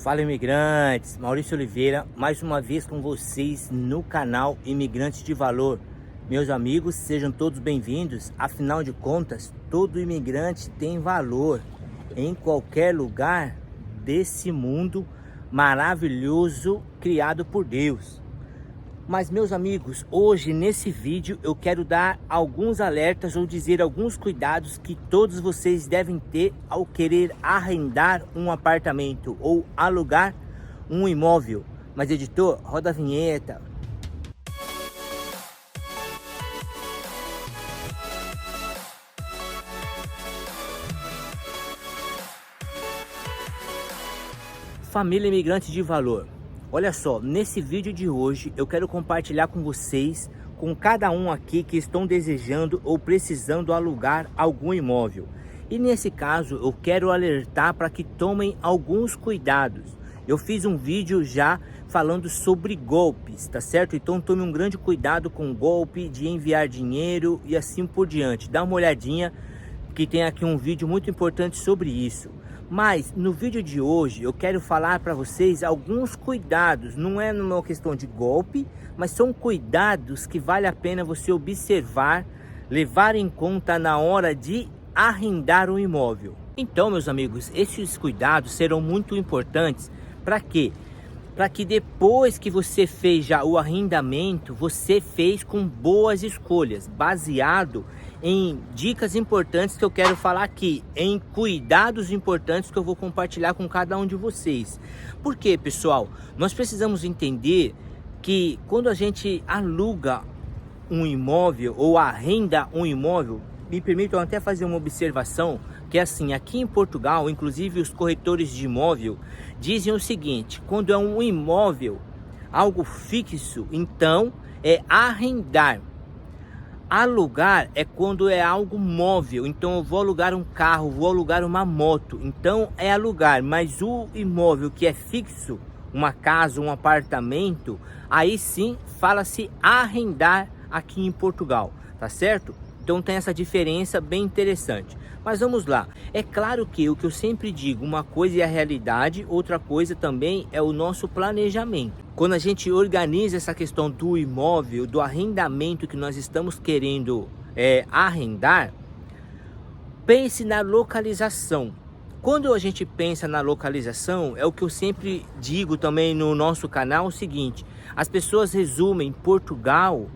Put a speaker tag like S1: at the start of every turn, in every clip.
S1: Fala, imigrantes, Maurício Oliveira, mais uma vez com vocês no canal Imigrantes de Valor. Meus amigos, sejam todos bem-vindos. Afinal de contas, todo imigrante tem valor em qualquer lugar desse mundo maravilhoso criado por Deus. Mas, meus amigos, hoje nesse vídeo eu quero dar alguns alertas ou dizer alguns cuidados que todos vocês devem ter ao querer arrendar um apartamento ou alugar um imóvel. Mas, editor, roda a vinheta. Família imigrante de valor. Olha só, nesse vídeo de hoje eu quero compartilhar com vocês, com cada um aqui que estão desejando ou precisando alugar algum imóvel. E nesse caso eu quero alertar para que tomem alguns cuidados. Eu fiz um vídeo já falando sobre golpes, tá certo? Então tome um grande cuidado com o golpe de enviar dinheiro e assim por diante. Dá uma olhadinha que tem aqui um vídeo muito importante sobre isso. Mas no vídeo de hoje eu quero falar para vocês alguns cuidados, não é numa questão de golpe, mas são cuidados que vale a pena você observar, levar em conta na hora de arrendar um imóvel. Então, meus amigos, esses cuidados serão muito importantes. Para quê? Para que depois que você fez já o arrendamento, você fez com boas escolhas, baseado em dicas importantes que eu quero falar aqui, em cuidados importantes que eu vou compartilhar com cada um de vocês. Por quê, pessoal? Nós precisamos entender que quando a gente aluga um imóvel ou arrenda um imóvel, me permitam até fazer uma observação, que é assim, aqui em Portugal, inclusive os corretores de imóvel dizem o seguinte: quando é um imóvel, algo fixo, então é arrendar. Alugar é quando é algo móvel, então eu vou alugar um carro, vou alugar uma moto, então é alugar. Mas o imóvel que é fixo, uma casa, um apartamento, aí sim fala-se arrendar aqui em Portugal, tá certo? Então tem essa diferença bem interessante. Mas vamos lá. É claro que o que eu sempre digo, uma coisa é a realidade, outra coisa também é o nosso planejamento. Quando a gente organiza essa questão do imóvel, do arrendamento que nós estamos querendo arrendar, pense na localização. Quando a gente pensa na localização, é o que eu sempre digo também no nosso canal, o seguinte: as pessoas resumem Portugal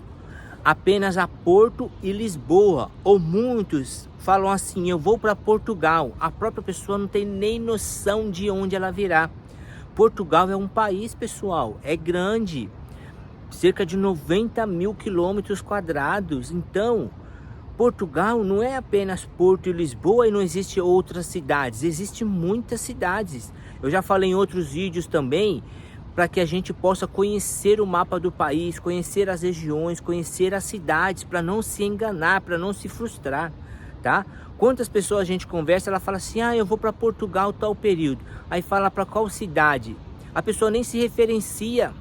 S1: apenas a Porto e Lisboa, ou muitos falam assim: eu vou para Portugal. A própria pessoa não tem nem noção de onde ela virá. Portugal é um país, pessoal, é grande, cerca de 90 mil quilômetros quadrados. Então, Portugal não é apenas Porto e Lisboa e não existe outras cidades, existem muitas cidades. Eu já falei em outros vídeos também, para que a gente possa conhecer o mapa do país, conhecer as regiões, conhecer as cidades, para não se enganar, para não se frustrar, tá? Quantas pessoas a gente conversa, ela fala assim: ah, eu vou para Portugal tal período. Aí fala para qual cidade. A pessoa nem se referencia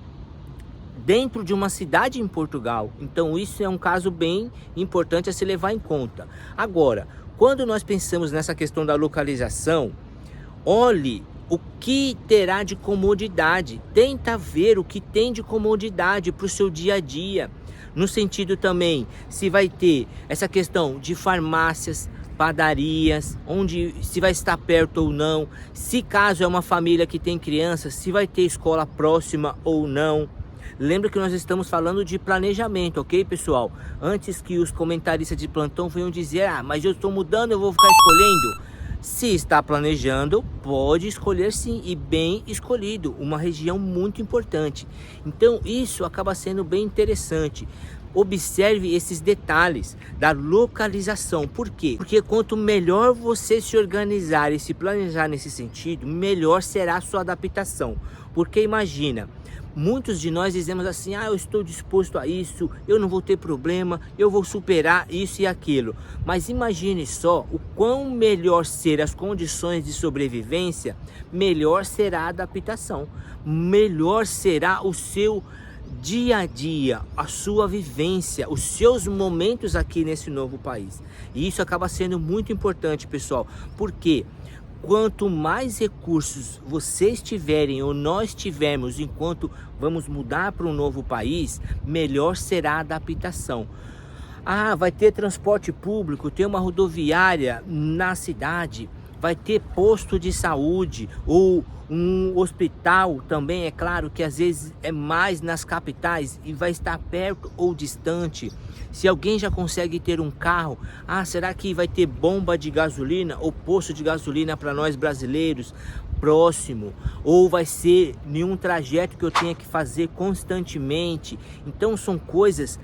S1: dentro de uma cidade em Portugal. Então isso é um caso bem importante a se levar em conta. Agora, quando nós pensamos nessa questão da localização, olhe o que terá de comodidade. Tenta ver o que tem de comodidade para o seu dia a dia. No sentido também, se vai ter essa questão de farmácias, padarias, onde se vai estar perto ou não. Se caso é uma família que tem crianças, se vai ter escola próxima ou não. Lembra que nós estamos falando de planejamento, ok, pessoal? Antes que os comentaristas de plantão venham dizer: ah, mas eu estou mudando, eu vou ficar escolhendo. Se está planejando, pode escolher sim, e bem escolhido, uma região muito importante. Então isso acaba sendo bem interessante. Observe esses detalhes da localização. Por quê? Porque quanto melhor você se organizar e se planejar nesse sentido, melhor será a sua adaptação. Porque imagina, muitos de nós dizemos assim: ah, eu estou disposto a isso, eu não vou ter problema, eu vou superar isso e aquilo. Mas imagine só, o quão melhor ser as condições de sobrevivência, melhor será a adaptação, melhor será o seu dia a dia, a sua vivência, os seus momentos aqui nesse novo país. E isso acaba sendo muito importante, pessoal, porque quanto mais recursos vocês tiverem ou nós tivermos enquanto vamos mudar para um novo país, melhor será a adaptação. Ah, vai ter transporte público, tem uma rodoviária na cidade, vai ter posto de saúde ou um hospital também, é claro que às vezes é mais nas capitais e vai estar perto ou distante. Se alguém já consegue ter um carro, será que vai ter bomba de gasolina ou posto de gasolina para nós brasileiros próximo? Ou vai ser nenhum trajeto que eu tenha que fazer constantemente? Então são coisas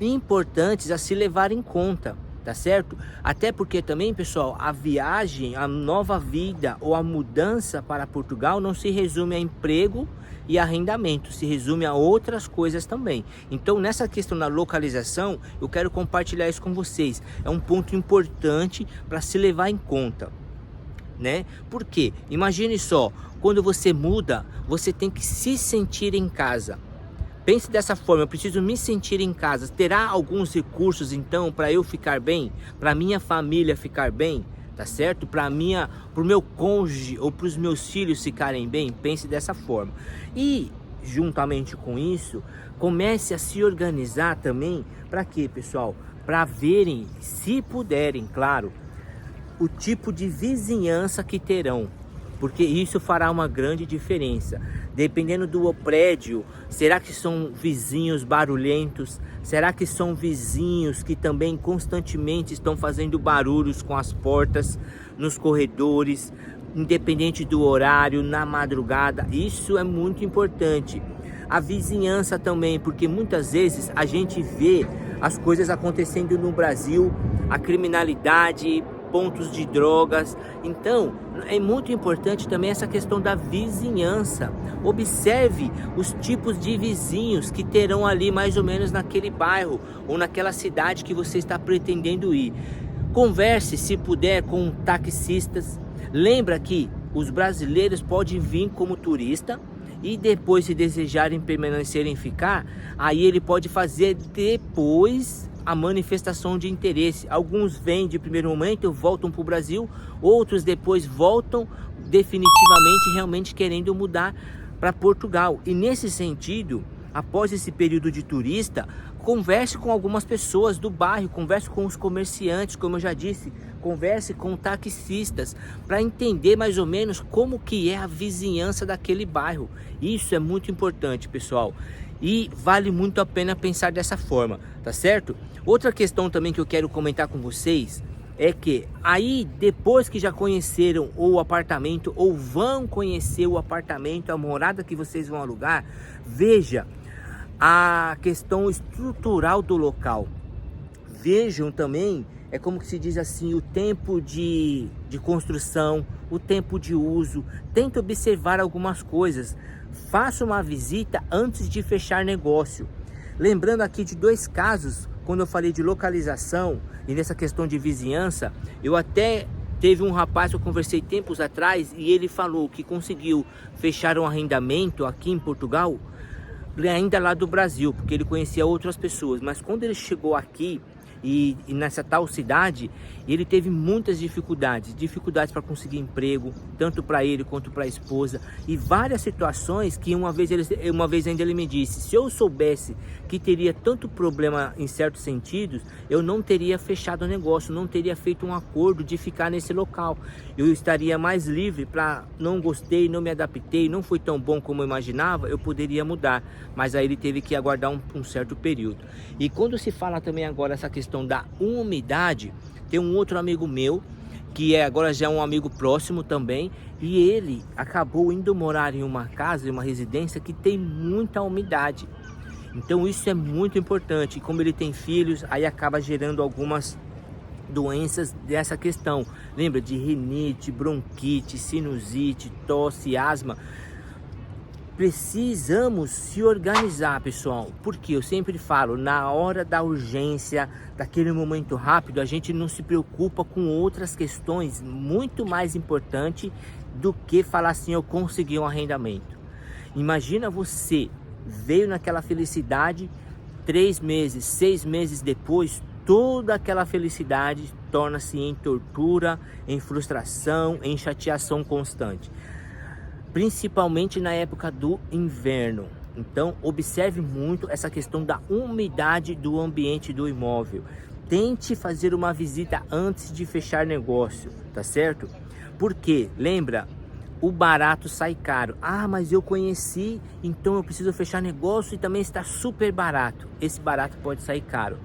S1: importantes a se levar em conta, tá certo? Até porque também, pessoal, a viagem, a nova vida ou a mudança para Portugal não se resume a emprego e arrendamento, se resume a outras coisas também. Então, nessa questão da localização, eu quero compartilhar isso com vocês. É um ponto importante para se levar em conta, né? Porque imagine só, quando você muda, você tem que se sentir em casa. Pense dessa forma, eu preciso me sentir em casa. Terá alguns recursos então para eu ficar bem, para minha família ficar bem, tá certo? Para o meu cônjuge ou para os meus filhos ficarem bem. Pense dessa forma. E juntamente com isso, comece a se organizar também. Para quê, pessoal? Para verem, se puderem, claro, o tipo de vizinhança que terão, porque isso fará uma grande diferença. Dependendo do prédio, será que são vizinhos barulhentos? Será que são vizinhos que também constantemente estão fazendo barulhos com as portas, nos corredores, independente do horário, na madrugada? Isso é muito importante. A vizinhança também, porque muitas vezes a gente vê as coisas acontecendo no Brasil, a criminalidade, pontos de drogas. Então é muito importante também essa questão da vizinhança. Observe os tipos de vizinhos que terão ali mais ou menos naquele bairro ou naquela cidade que você está pretendendo ir. Converse, se puder, com taxistas. Lembra que os brasileiros podem vir como turista e depois, se desejarem permanecerem ficar, aí ele pode fazer depois a manifestação de interesse. Alguns vêm de primeiro momento, voltam para o Brasil, outros depois voltam definitivamente, realmente querendo mudar para Portugal. E nesse sentido, após esse período de turista, converse com algumas pessoas do bairro, converse com os comerciantes, como eu já disse, converse com taxistas, para entender mais ou menos como que é a vizinhança daquele bairro. Isso é muito importante, pessoal. E vale muito a pena pensar dessa forma, tá certo? Outra questão também que eu quero comentar com vocês é que aí, depois que já conheceram o apartamento ou vão conhecer o apartamento, a morada que vocês vão alugar, veja a questão estrutural do local. Vejam também, é como que se diz assim, o tempo de construção, o tempo de uso. Tenta observar algumas coisas. Faça uma visita antes de fechar negócio. Lembrando aqui de dois casos, quando eu falei de localização e nessa questão de vizinhança, eu até teve um rapaz que eu conversei tempos atrás e ele falou que conseguiu fechar um arrendamento aqui em Portugal, ainda lá do Brasil, porque ele conhecia outras pessoas, mas quando ele chegou aqui e nessa tal cidade, ele teve muitas dificuldades para conseguir emprego, tanto para ele quanto para a esposa, e várias situações que uma vez ainda ele me disse: se eu soubesse que teria tanto problema em certos sentidos, eu não teria fechado o negócio, não teria feito um acordo de ficar nesse local, eu estaria mais livre. Para não gostei, não me adaptei, não foi tão bom como eu imaginava, eu poderia mudar, mas aí ele teve que aguardar um certo período. E quando se fala também agora essa questão da umidade, tem um outro amigo meu que agora já é um amigo próximo também, e ele acabou indo morar em uma casa, em uma residência que tem muita umidade. Então isso é muito importante. E como ele tem filhos, aí acaba gerando algumas doenças dessa questão. Lembra de rinite, bronquite, sinusite, tosse, asma. Precisamos se organizar, pessoal, porque eu sempre falo, na hora da urgência, daquele momento rápido, a gente não se preocupa com outras questões muito mais importantes do que falar assim: eu consegui um arrendamento. Imagina, você veio naquela felicidade, 3 meses, 6 meses depois, toda aquela felicidade torna-se em tortura, em frustração, em chateação constante, principalmente na época do inverno. Então observe muito essa questão da umidade do ambiente do imóvel. Tente fazer uma visita antes de fechar negócio, tá certo? Porque, lembra, o barato sai caro. Ah, mas eu conheci, então eu preciso fechar negócio e também está super barato. Esse barato pode sair caro.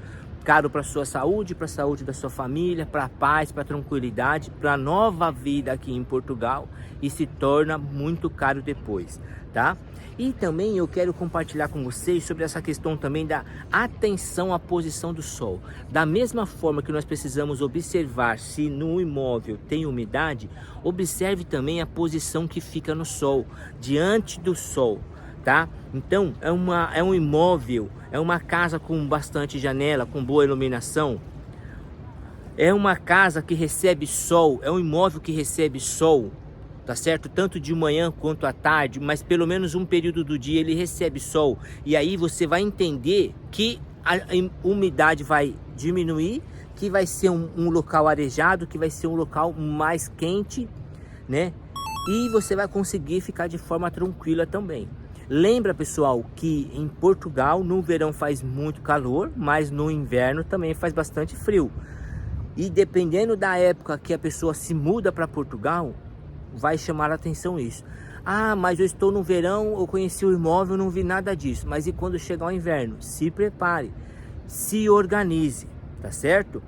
S1: Caro para sua saúde, para a saúde da sua família, para a paz, para a tranquilidade, para a nova vida aqui em Portugal, e se torna muito caro depois, tá? E também eu quero compartilhar com vocês sobre essa questão também da atenção à posição do sol. Da mesma forma que nós precisamos observar se no imóvel tem umidade, observe também a posição que fica no sol, diante do sol, tá? Então é um imóvel, é uma casa com bastante janela, com boa iluminação, é uma casa que recebe sol, é um imóvel que recebe sol, tá certo? Tanto de manhã quanto à tarde, mas pelo menos um período do dia ele recebe sol. E aí você vai entender que a umidade vai diminuir, que vai ser um local arejado, que vai ser um local mais quente, né? E você vai conseguir ficar de forma tranquila também. Lembra, pessoal, que em Portugal no verão faz muito calor, mas no inverno também faz bastante frio. E dependendo da época que a pessoa se muda para Portugal, vai chamar a atenção isso. Ah, mas eu estou no verão, eu conheci o imóvel, não vi nada disso. Mas e quando chegar o inverno? Se prepare, se organize, tá certo?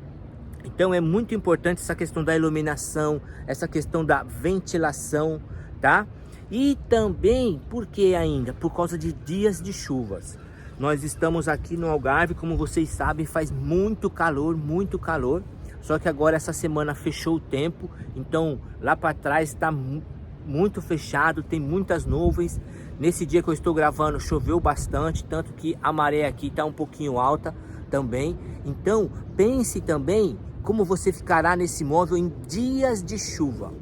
S1: Então é muito importante essa questão da iluminação, essa questão da ventilação, tá? E também, por que ainda? Por causa de dias de chuvas. Nós estamos aqui no Algarve, como vocês sabem, faz muito calor, muito calor. Só que agora essa semana fechou o tempo, então lá para trás está muito fechado, tem muitas nuvens. Nesse dia que eu estou gravando choveu bastante, tanto que a maré aqui está um pouquinho alta também. Então pense também como você ficará nesse imóvel em dias de chuva.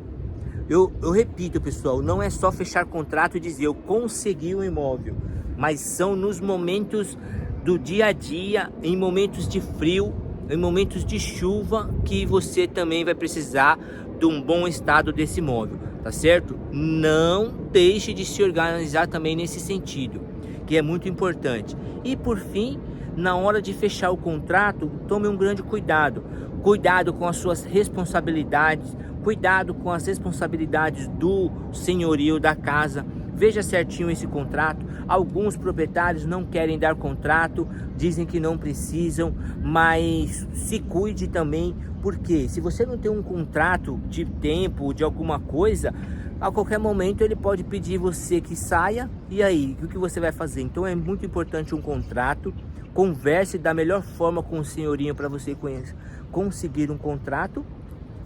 S1: Eu repito, pessoal, não é só fechar contrato e dizer eu consegui um imóvel, mas são nos momentos do dia a dia, em momentos de frio, em momentos de chuva, que você também vai precisar de um bom estado desse imóvel, tá certo? Não deixe de se organizar também nesse sentido, que é muito importante. E por fim, na hora de fechar o contrato, tome um grande cuidado. Cuidado com as suas responsabilidades, cuidado com as responsabilidades do senhorio da casa. Veja certinho esse contrato. Alguns proprietários não querem dar contrato, dizem que não precisam, mas se cuide também, porque se você não tem um contrato de tempo, de alguma coisa, a qualquer momento ele pode pedir você que saia, e aí, o que você vai fazer? Então é muito importante um contrato. Converse da melhor forma com o senhorinho para você conseguir um contrato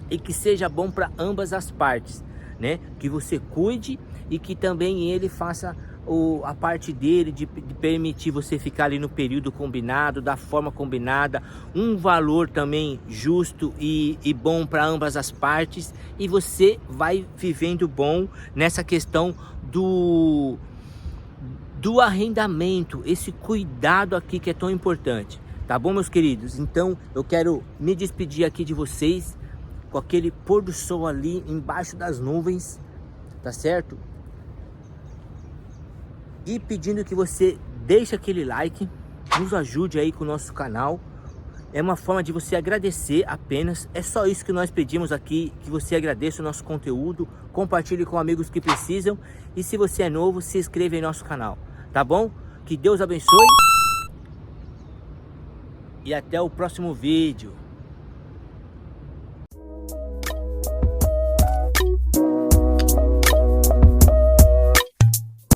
S1: e que seja bom para ambas as partes, né? Que você cuide e que também ele faça a parte dele de permitir você ficar ali no período combinado, da forma combinada, um valor também justo e bom para ambas as partes, e você vai vivendo bom nessa questão do arrendamento, esse cuidado aqui que é tão importante, tá bom, meus queridos? Então eu quero me despedir aqui de vocês com aquele pôr do sol ali embaixo das nuvens, tá certo? E pedindo que você deixe aquele like, nos ajude aí com o nosso canal. É uma forma de você agradecer apenas. É só isso que nós pedimos aqui, que você agradeça o nosso conteúdo, compartilhe com amigos que precisam. E se você é novo, se inscreva em nosso canal, tá bom? Que Deus abençoe. E até o próximo vídeo.